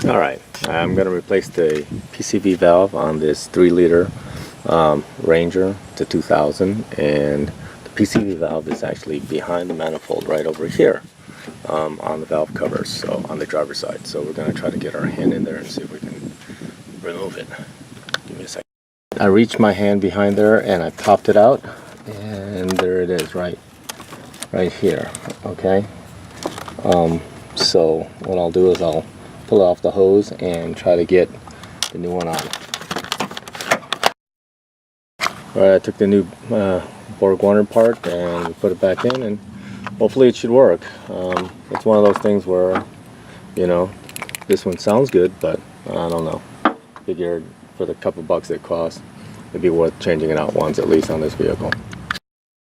Alright, I'm going to replace the PCV valve on this 3-liter Ranger to 2000, and the PCV valve is actually behind the manifold right over here on the valve covers, so on the driver's side. So we're going to try to get our hand in there and see if we can remove it. Give me a second. I reached my hand behind there and I popped it out, and there it is right here. Okay, so what I'll do is I'll pull off the hose and try to get the new one on. Alright, I took the new Borg Warner part and we put it back in, and hopefully it should work. It's one of those things where, you know, this one sounds good, but I don't know. Figured for the couple bucks it costs, it'd be worth changing it out once at least on this vehicle.